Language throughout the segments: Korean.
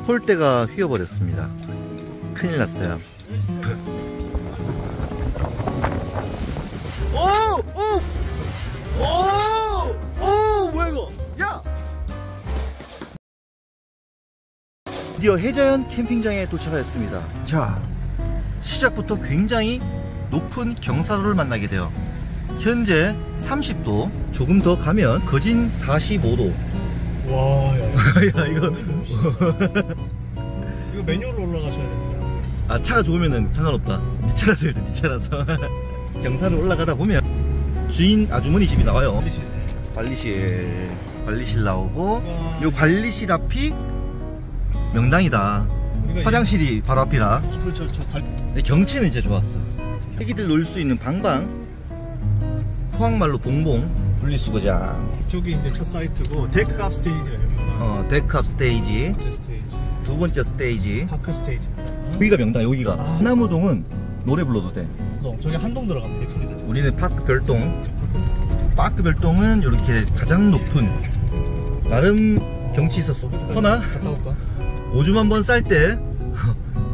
폴대가 휘어버렸습니다. 큰일 났어요. 뭐야 이거? 야! 드디어 해자연 캠핑장에 도착하였습니다. 자, 시작부터 굉장히 높은 경사로를 만나게 돼요. 현재 30도, 조금 더 가면 거진 45도. 와, 야, 야, 이거 이거 매뉴얼로 올라가셔야 됩니다. 아, 차가 좋으면은 상관없다. 니 차라서 그래, 니 차라서. 경사를 올라가다 보면 주인 아주머니 집이 나와요. 관리실 나오고, 요 관리실 앞이 명당이다. 화장실이 바로 앞이라. 그렇죠. 경치는 진짜 좋았어. 애기들 놀 수 있는 방방, 포항말로 봉봉, 분리수거장. 이쪽이 이제 첫 사이트고, 데크업 스테이지가 여기가. 데크업 스테이지. 스테이지. 두 번째 스테이지. 파크 스테이지. 여기가 명당, 여기가. 한나무동은 노래 불러도 돼. 저기 한동 들어갑니다. 우리는 파크 별동. 파크 별동은 이렇게 가장 높은, 나름 경치 있었어. 허나 갔다 올까? 오줌 한번 쌀 때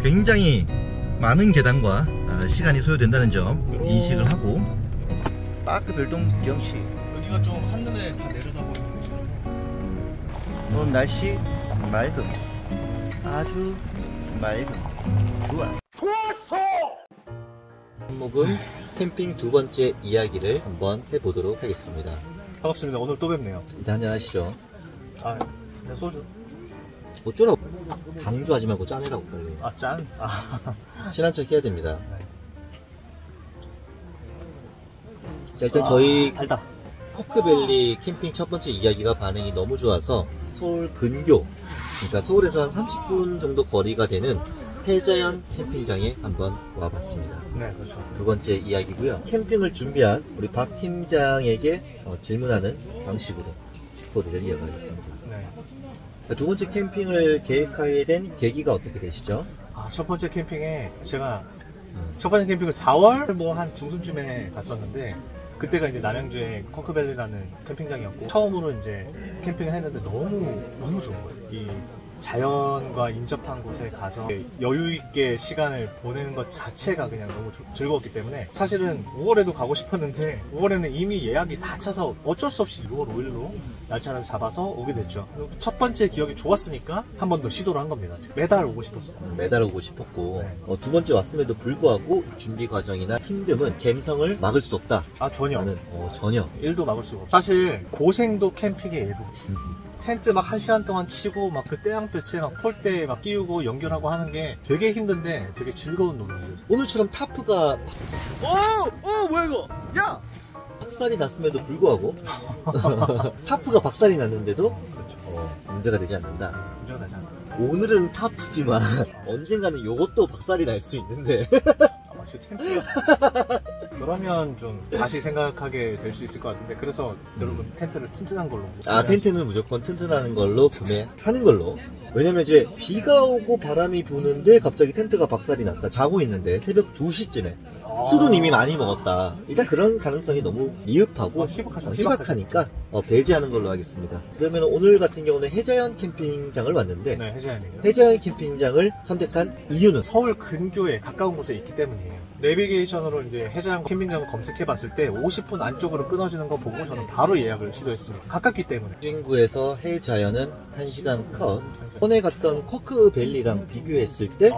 굉장히 많은 계단과 시간이 소요된다는 점 인식을 하고. 파크 별동 경치. 여기가 좀 한눈에 다 내려다보이는 곳이라서. 오늘 날씨 맑음, 아주 맑음. 좋았어. 한목은 캠핑 두 번째 이야기를 한번 해보도록 하겠습니다. 반갑습니다. 오늘 또 뵙네요. 일단 한잔 하시죠. 아, 그냥 소주. 어쩌라고 강조하지 말고 짜내라고 빨리. 아, 짠? 아. 친한 척 해야 됩니다. 자, 일단 저희 달다. 코크밸리 캠핑 첫 번째 이야기가 반응이 너무 좋아서 서울 근교, 그러니까 서울에서 한 30분 정도 거리가 되는 해자연 캠핑장에 한번 와봤습니다. 네, 그렇죠. 두 번째 이야기고요. 캠핑을 준비한 우리 박 팀장에게 질문하는 방식으로 스토리를 이어가겠습니다. 네. 두 번째 캠핑을 계획하게 된 계기가 어떻게 되시죠? 아, 첫 번째 캠핑에 제가 첫 번째 캠핑을 4월 뭐 한 중순쯤에 갔었는데, 그때가 이제 남양주의 코크밸리라는 캠핑장이었고, 처음으로 이제 캠핑을 했는데 너무 좋은 거예요. 이 자연과 인접한 곳에 가서 여유있게 시간을 보내는 것 자체가 그냥 너무 즐거웠기 때문에, 사실은 5월에도 가고 싶었는데 5월에는 이미 예약이 다 차서 어쩔 수 없이 6월 5일로 날짜를 잡아서 오게 됐죠. 첫 번째 기억이 좋았으니까 한 번 더 시도를 한 겁니다. 매달 오고 싶었어요. 매달 오고 싶었고, 네. 두 번째 왔음에도 불구하고 준비 과정이나 힘듦은 갬성을 막을 수 없다. 아, 전혀. 나는 전혀. 1도 막을 수가 없어. 사실 고생도 캠핑의 일부. 텐트 막 1시간 동안 치고 막 그 태양볕에 막 폴대 막 끼우고 연결하고 하는 게 되게 힘든데 되게 즐거운 놀이예요. 오늘처럼 타프가 뭐야 이거? 야! 박살이 났음에도 불구하고 타프가 박살이 났는데도 문제가 되지 않는다. 문제가 되지 않나? 오늘은 타프지만 언젠가는 요것도 박살이 날 수 있는데 역시 텐트가 그러면 좀 다시 생각하게 될 수 있을 것 같은데, 그래서 여러분 텐트를 튼튼한 걸로. 텐트는 무조건 튼튼한 걸로 구매하는 걸로. 왜냐면 이제 비가 오고 바람이 부는데 갑자기 텐트가 박살이 났다. 자고 있는데 새벽 2시쯤에 술은 이미 많이 먹었다. 일단 그런 가능성이 너무 미흡하고 희박하니까 배제하는 걸로 하겠습니다. 그러면 오늘 같은 경우는 해자연 캠핑장을 왔는데, 네, 해자연이요. 해자연 캠핑장을 선택한 이유는 서울 근교에 가까운 곳에 있기 때문이에요. 내비게이션으로 이제 해자연 캠핑장을 검색해봤을 때 50분 안쪽으로 끊어지는 거 보고 저는 바로 예약을 시도했습니다. 가깝기 때문에. 친구에서 해자연은 1시간 컷. 전에 갔던 코크밸리랑 비교했을 때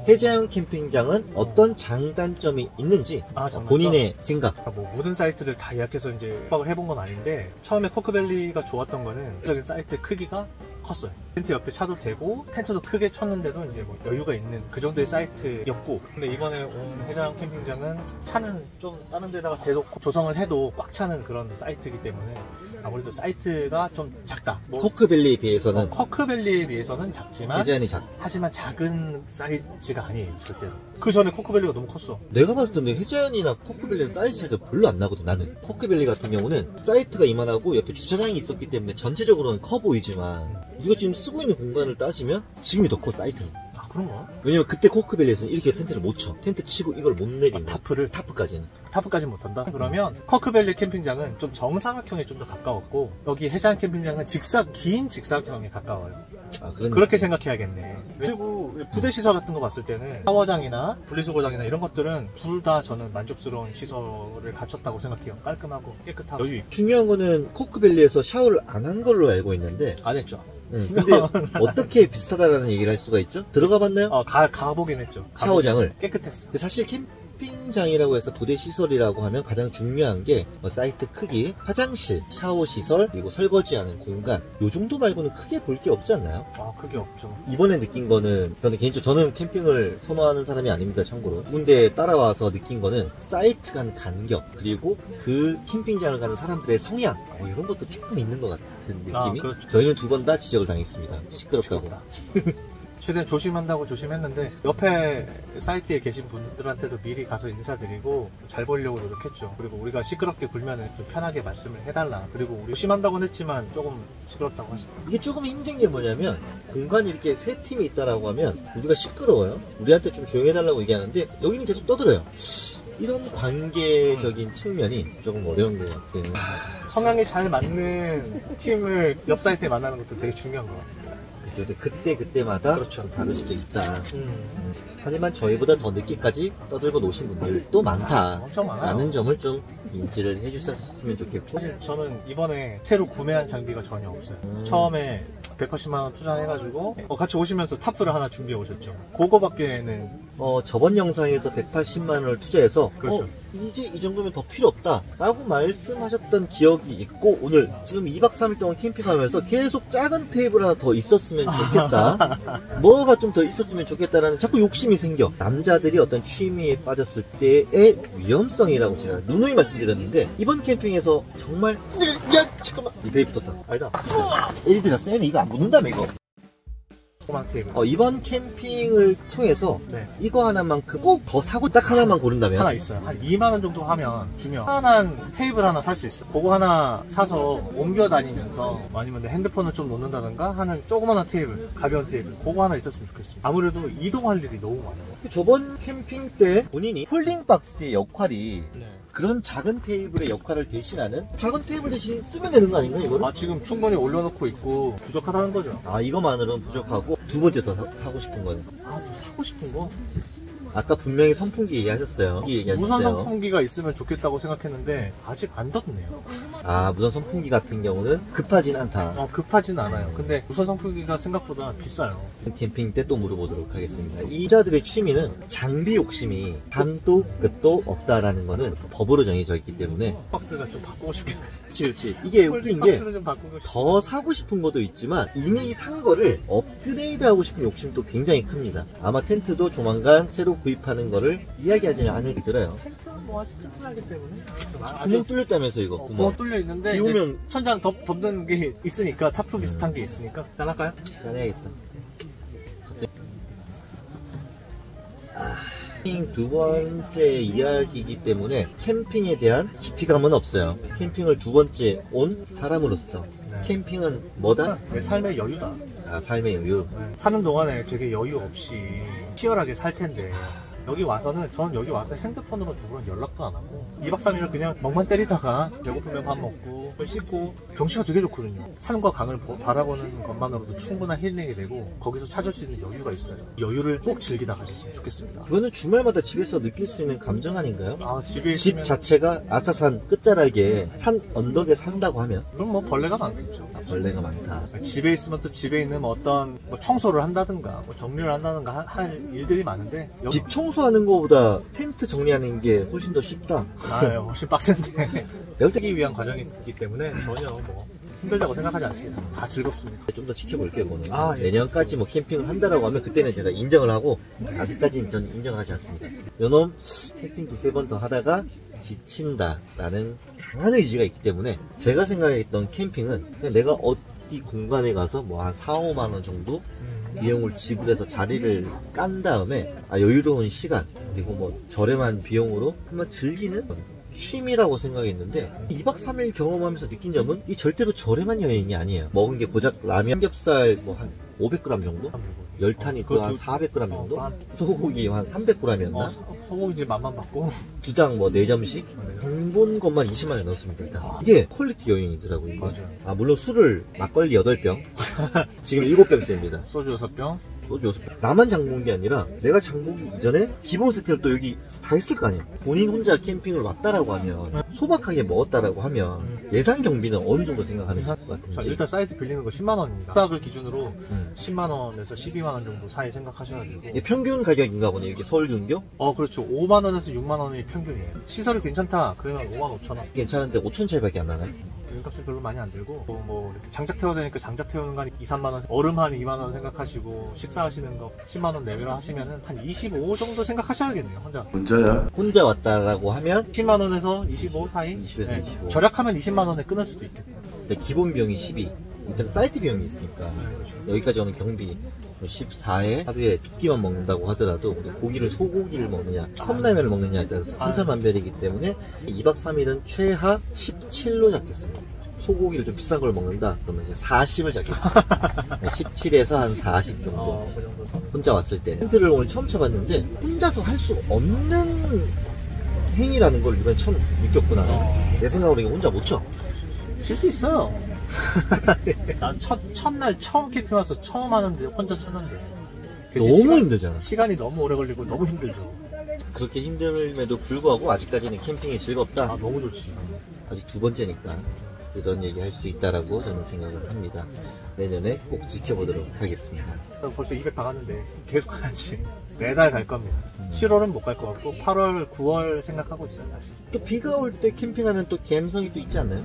해자연 캠핑장은 어떤 장단점이 있는지 장단점? 본인의 생각. 뭐 모든 사이트를 다 예약해서 이제 숙박을 해본 건 아닌데, 처음에 코크밸리가 좋았던 거는 적인 사이트 크기가 컸어요. 텐트 옆에 차도 되고 텐트도 크게 쳤는데도 이제 뭐 여유가 있는 그 정도의 사이트였고, 근데 이번에 온 해자연 캠핑장은 차는 좀 다른 데다가 대놓고 조성을 해도 꽉 차는 그런 사이트이기 때문에 아무래도 사이트가 좀 작다. 코크밸리에 비해서는 코크밸리에 비해서는 작지만 해자연이 하지만 작은 사이즈가 아니에요. 절대로. 그 전에 코크밸리가 너무 컸어. 내가 봤을 때 해자연이나 코크밸리는 사이즈 차이가 별로 안 나거든. 나는 코크밸리 같은 경우는 사이트가 이만하고 옆에 주차장이 있었기 때문에 전체적으로는 커 보이지만 우리가 지금 쓰고 있는 공간을 따지면 지금이 더 커, 사이트는. 그런가? 왜냐면 그때 코크밸리에서는 이렇게 텐트를 못 쳐. 텐트 치고 이걸 못 내리는 타프까지는. 타프까지 못한다? 그러면 커크밸리 캠핑장은 좀 정사각형에 좀 더 가까웠고 여기 해장 캠핑장은 긴 직사각형에 가까워요. 아, 그렇게 생각해야겠네. 그리고 부대 시설 같은 거 봤을 때는 샤워장이나 분리수거장이나 이런 것들은 둘 다 저는 만족스러운 시설을 갖췄다고 생각해요. 깔끔하고 깨끗하고 여유 있고. 중요한 거는 코크밸리에서 샤워를 안 한 걸로 알고 있는데 안 했죠. 근데 어떻게 비슷하다라는 얘기를 할 수가 있죠? 들어가 봤나요? 가보긴 했죠. 샤워장을. 깨끗했어. 근데 사실 캠핑장이라고 해서 부대 시설이라고 하면 가장 중요한 게 사이트 크기, 화장실, 샤워 시설, 그리고 설거지하는 공간 요 정도 말고는 크게 볼 게 없지 않나요? 크게 없죠. 이번에 느낀 거는 저는 캠핑을 선호하는 사람이 아닙니다. 참고로 군대에 따라와서 느낀 거는 사이트 간 간격 그리고 그 캠핑장을 가는 사람들의 성향 이런 것도 조금 있는 것 같은 느낌이. 그렇죠. 저희는 2번 다 지적을 당했습니다. 시끄럽다고. 최대한 조심한다고 조심했는데 옆에 사이트에 계신 분들한테도 미리 가서 인사드리고 잘 보려고 노력했죠. 그리고 우리가 시끄럽게 굴면 좀 편하게 말씀을 해달라. 그리고 우리 조심한다고는 했지만 조금 시끄럽다고 하시더라고요. 이게 조금 힘든 게 뭐냐면 공간이 이렇게 세 팀이 있다라고 하면 우리가 시끄러워요. 우리한테 좀 조용해달라고 얘기하는데 여기는 계속 떠들어요. 이런 관계적인 측면이 조금 어려운 것 같아요. 성향이 잘 맞는 팀을 옆 사이트에 만나는 것도 되게 중요한 것 같습니다. 그때마다 그렇죠. 좀 다를 수도 있다. 하지만 저희보다 더 늦게까지 떠들고 노신 분들도 많다. 엄청 많아요. 라는 점을 좀 인지를 해주셨으면 좋겠고. 사실 저는 이번에 새로 구매한 장비가 전혀 없어요. 처음에 180만원 투자해가지고 같이 오시면서 타프를 하나 준비해 오셨죠. 그거밖에는 저번 영상에서 180만원을 투자해서 그렇죠. 이제 이 정도면 더 필요 없다 라고 말씀하셨던 기억이 있고 오늘 지금 2박 3일 동안 캠핑하면서 계속 작은 테이블 하나 더 있었으면 좋겠다 뭐가 좀 더 있었으면 좋겠다라는 자꾸 욕심이 생겨. 남자들이 어떤 취미에 빠졌을 때의 위험성이라고 제가 누누이 말씀드렸는데 이번 캠핑에서 정말 잠깐만 이 베이 붙었다. 아니다 LED가 세네. 이거 안 붙는다며 이거. 테이블. 이번 캠핑을 통해서 네. 이거 하나만큼 꼭 더 사고 딱 하나만 고른다면 하나 있어요. 한 2만원 정도 주면 편안한 테이블 하나 살 수 있어요. 그거 하나 사서 옮겨 다니면서 아니면 내 핸드폰을 좀 놓는다든가 하는 조그마한 테이블, 가벼운 테이블 그거 하나 있었으면 좋겠습니다. 아무래도 이동할 일이 너무 많아요. 저번 캠핑 때 본인이 폴딩박스의 역할이 네. 그런 작은 테이블의 역할을 대신하는 작은 테이블 대신 쓰면 되는 거 아닌가요 이거는? 지금 충분히 올려놓고 있고 부족하다는 거죠. 이거만으로는 부족하고 두 번째 더 사고 싶은 거는 또 사고 싶은 거? 아까 분명히 선풍기 얘기하셨어요. 무선 선풍기가 있으면 좋겠다고 생각했는데 아직 안 떴네요. 무선 선풍기 같은 경우는 급하진 않다. 급하진 않아요. 근데 무선 선풍기가 생각보다 비싸요. 캠핑 때 또 물어보도록 하겠습니다. 이자들의 취미는 장비 욕심이 한도 끝도 없다라는 거는 법으로 정해져 있기 때문에 박스가 좀 바꾸고 싶긴 해. 그렇지. 이게 웃긴 게 박스를 좀 바꾸고 싶 더 사고 싶은 것도 있지만 이미 산 거를 업그레이드하고 싶은 욕심도 굉장히 큽니다. 아마 텐트도 조만간 새로 구입하는 거를 이야기하지 않을 게 들어요. 텐트는 뭐 아직 튼튼하기 때문에 구멍 뚫렸다면서 이거 구멍 뚫려 있는데 비 오면 천장 덮는 게 있으니까 타프 비슷한 게 있으니까 짠할까요? 짠해야겠다. 캠핑 두 번째 이야기이기 때문에 캠핑에 대한 깊이감은 없어요. 캠핑을 두 번째 온 사람으로서 캠핑은 뭐다? 내 삶의 여유다. 삶의 여유. 사는 동안에 되게 여유 없이 치열하게 살 텐데 여기 와서는 저는 여기 와서 핸드폰으로 누구랑 연락도 안 하고 2박 3일을 그냥 멍만 때리다가 배고프면 밥 먹고 씻고 경치가 되게 좋거든요. 산과 강을 바라보는 것만으로도 충분한 힐링이 되고 거기서 찾을 수 있는 여유가 있어요. 여유를 꼭 즐기다 가셨으면 좋겠습니다. 그거는 주말마다 집에서 느낄 수 있는 감정 아닌가요? 집에 집 자체가 아차산 끝자락에 산 언덕에 산다고 하면 그럼 뭐 벌레가 많겠죠. 벌레가 많다. 집에 있으면 또 집에 있는 어떤 청소를 한다든가 정리를 한다든가 할 일들이 많은데 집 청소하는 것보다 텐트 정리하는 게 훨씬 더 쉽다. 훨씬 빡센데 열기 위한 과정이기 때문에 전혀 뭐 힘들다고 생각하지 않습니다. 다 즐겁습니다. 좀 더 지켜볼게요, 그거는. 예. 내년까지 뭐 캠핑을 한다라고 하면 그때는 제가 인정을 하고 아직까지는 전 인정을 하지 않습니다. 요놈 캠핑 두세 번 더 하다가 지친다라는 강한 의지가 있기 때문에 제가 생각했던 캠핑은 그냥 내가 어디 공간에 가서 뭐 한 4, 5만 원 정도 비용을 지불해서 자리를 깐 다음에 여유로운 시간 그리고 뭐 저렴한 비용으로 한번 즐기는 취미라고 생각했는데 2박 3일 경험하면서 느낀 점은 이 절대로 저렴한 여행이 아니에요. 먹은 게 고작 라면, 삼겹살 뭐 한 500g 정도? 열탄이 또 한 400g 정도? 소고기 한 300g이었나? 소고기 이제 맛만 받고. 두당 뭐 4점씩? 본 것만 20만원 넣었습니다. 일단. 이게 퀄리티 여행이더라고요. 이게. 맞아요. 물론 술을 막걸리 8병. 지금 7병째입니다. 소주 6병. 소주 6병. 나만 장본 게 아니라 내가 장보기 이전에 기본 세트를 또 여기 다 했을 거 아니에요. 본인 혼자 캠핑을 왔다라고 하면 소박하게 먹었다라고 하면 예상 경비는 어느 정도 생각하는 것 자, 같은지. 일단 사이트 빌리는 거 10만원입니다. 숙박을 기준으로 10만원에서 12만원 정도 사이 생각하셔야 되고. 이게 평균 가격인가 보네. 이게 서울 근교? 그렇죠. 5만원에서 6만원이 평균이에요. 시설이 괜찮다. 그러면 5만 5천원. 괜찮은데 5,000차이밖에 안 나나요? 기름값이 별로 많이 안 들고, 뭐 이렇게 장작 태워야 되니까 장작 태우는 거 한 2, 3만원, 얼음 한 2만원 생각하시고, 식사하시는 거 10만원 내외로 하시면은 한 25 정도 생각하셔야겠네요, 혼자. 혼자 왔다라고 하면 10만원에서 25 사이? 20에서 25. 절약하면 20만원에 끊을 수도 있겠다. 근데 기본 비용이 12. 일단 사이트 비용이 있으니까 여기까지 오는 경비 14에 하루에 두 끼만 먹는다고 하더라도 고기를 소고기를 먹느냐 컵라면을 먹느냐에 따라서 천차만별이기 때문에 2박 3일은 최하 17로 잡겠습니다. 소고기를 좀 비싼 걸 먹는다 그러면 이제 40을 잡겠습니다. 17에서 한 40 정도. 그 정도. 혼자 왔을 때 텐트를 오늘 처음 쳐봤는데 혼자서 할 수 없는 행위라는 걸 이번에 처음 느꼈구나. 내 생각으로 이거 혼자 못 쳐. 칠 수 있어요. 난 첫날 처음 캠핑 와서 처음 하는데 혼자 쳤는데 너무 힘들잖아. 시간이 너무 오래 걸리고 너무 힘들죠. 그렇게 힘듦에도 불구하고 아직까지는 캠핑이 즐겁다. 너무 좋지. 아직 두 번째니까 이런 얘기 할 수 있다라고 저는 생각을 합니다. 내년에 꼭 지켜보도록 하겠습니다. 벌써 200 박았는데 계속 가야지. 매달 갈 겁니다. 7월은 못 갈 것 같고 8월, 9월 생각하고 있어요. 다시. 또 비가 올 때 캠핑하는 또 감성이 또 있지 않나요?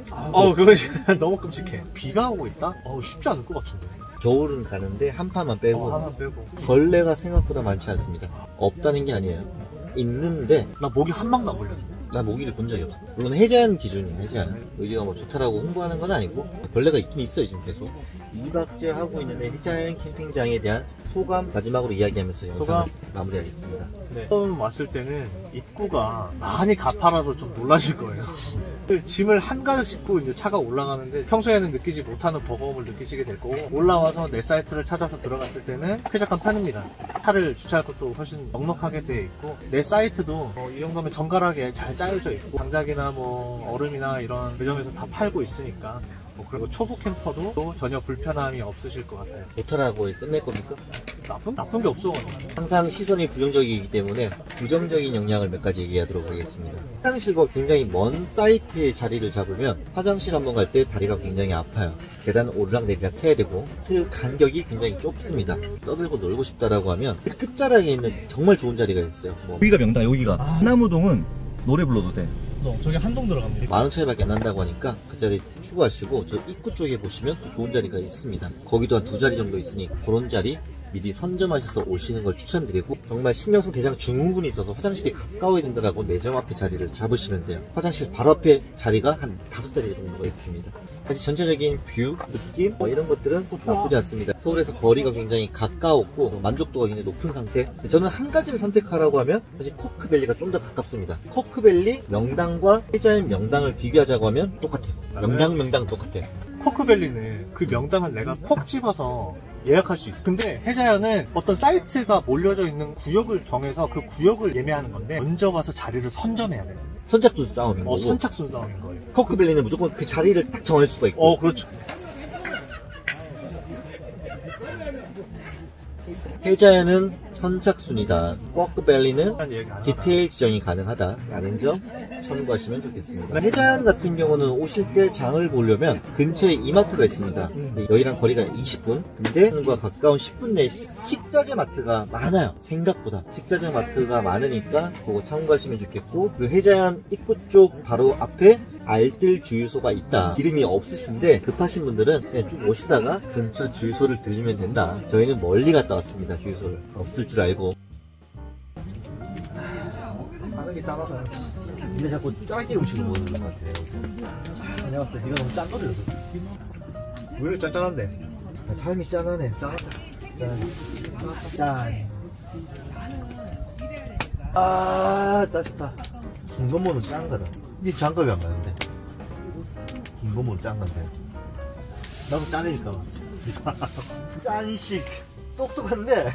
그거 너무 끔찍해. 비가 오고 있다? 쉽지 않을 것 같은데. 겨울은 가는데 한파만 빼고 하나 빼고. 벌레가 생각보다 많지 않습니다. 없다는 게 아니에요. 있는데 나 모기 한 방도 안 물렸어. 나 모기를 본 적이 없어. 물론 해제한 기준이에요. 해제한. 여기가 뭐 좋다라고 홍보하는 건 아니고 벌레가 있긴 있어요. 지금 계속 2박째 하고 있는데 해자연 캠핑장에 대한 소감 마지막으로 이야기하면서 영상을 마무리하겠습니다. 네. 처음 왔을 때는 입구가 많이 가파라서 좀 놀라실 거예요. 짐을 한가득 싣고 이제 차가 올라가는데 평소에는 느끼지 못하는 버거움을 느끼시게 될 거고, 올라와서 내 사이트를 찾아서 들어갔을 때는 쾌적한 편입니다. 차를 주차할 것도 훨씬 넉넉하게 되어 있고, 내 사이트도 이 정도면 정갈하게 잘 짜여져 있고, 장작이나 뭐 얼음이나 이런 매점에서 다 팔고 있으니까, 그리고 초보 캠퍼도 또 전혀 불편함이 없으실 것 같아요. 좋다라고 끝낼 겁니까? 나쁜 게 없어. 항상 시선이 부정적이기 때문에 부정적인 영향을 몇 가지 얘기하도록 하겠습니다. 화장실과 굉장히 먼 사이트에 자리를 잡으면 화장실 한번 갈 때 다리가 굉장히 아파요. 계단 오르락내리락 해야 되고 간격이 굉장히 좁습니다. 떠들고 놀고 싶다라고 하면 그 끝자락에 있는 정말 좋은 자리가 있어요. 여기가 명당, 여기가. 하나무동은 노래 불러도 돼. 저기 한동 들어갑니다. 10,000원 차이밖에 안 난다고 하니까 그 자리 추구하시고 저 입구 쪽에 보시면 또 좋은 자리가 있습니다. 거기도 한 2자리 정도 있으니 그런 자리 미리 선점하셔서 오시는 걸 추천드리고, 정말 신경성 대장 증후군이 있어서 화장실이 가까워야 된다라고 매점 앞에 자리를 잡으시면 돼요. 화장실 바로 앞에 자리가 한 5자리 정도가 있습니다. 사실 전체적인 뷰, 느낌 이런 것들은 나쁘지 않습니다. 서울에서 거리가 굉장히 가까웠고 만족도가 굉장히 높은 상태. 저는 한 가지를 선택하라고 하면 사실 코크밸리가 좀 더 가깝습니다. 코크밸리 명당과 해자연 명당을 비교하자고 하면 똑같아요. 명당 똑같아요. 코크밸리는 그 명당을 내가 콕 집어서 예약할 수 있어. 근데 해자연은 어떤 사이트가 몰려져 있는 구역을 정해서 그 구역을 예매하는 건데, 먼저 가서 자리를 선점해야 돼요. 선착순 싸움인 거고, 선착순 싸움인 거예요. 코크밸리는 무조건 그 자리를 딱 정할 수가 있고, 그렇죠. 해자연은 선착순이다. 코크밸리는 얘기 안 하나. 디테일 지정이 가능하다라는 점 참고하시면 좋겠습니다. 해자연 같은 경우는 오실 때 장을 보려면 근처에 이마트가 있습니다. 여기랑 거리가 20분. 근데 과 가까운 10분 내에 식자재 마트가 많아요. 생각보다 식자재 마트가 많으니까 그거 참고하시면 좋겠고, 그 해자연 입구 쪽 바로 앞에 알뜰 주유소가 있다. 기름이 없으신데 급하신 분들은 그냥 쭉 오시다가 근처 주유소를 들리면 된다. 저희는 멀리 갔다 왔습니다. 주유소를 없을 줄 알고. 사는 게 짠하다. 근데 자꾸 짜게 음식을 먹는 것 같아요. 내가 봤을 때 이거 너무 짠 거죠. 왜 이렇게 짠짠한데? 삶이 짠하네. 짠하다. 짠. 짜증나. 김건모는 짠 거다. 이게 장갑이 안 가는데. 김건모는 짠 건데. 나도 짜내니까. 짠식 똑똑한데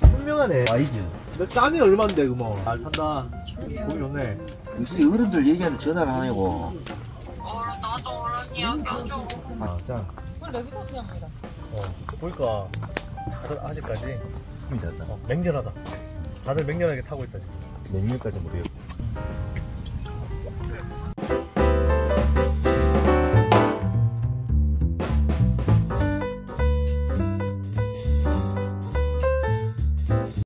현명하네. 와이즈. 내 짠이 얼만데 그뭐. 잘 탄다. 보기 좋네. 역시 어른들 얘기하는 전화를 하네고. 나도 어른 이야기 좀. 아 짠. 그건 레드카피입니다. 보니까 다들 아직까지 힘이 났다. 맹렬하다. 다들 맹렬하게 타고 있다 지금. 몇 년까지 모르겠고.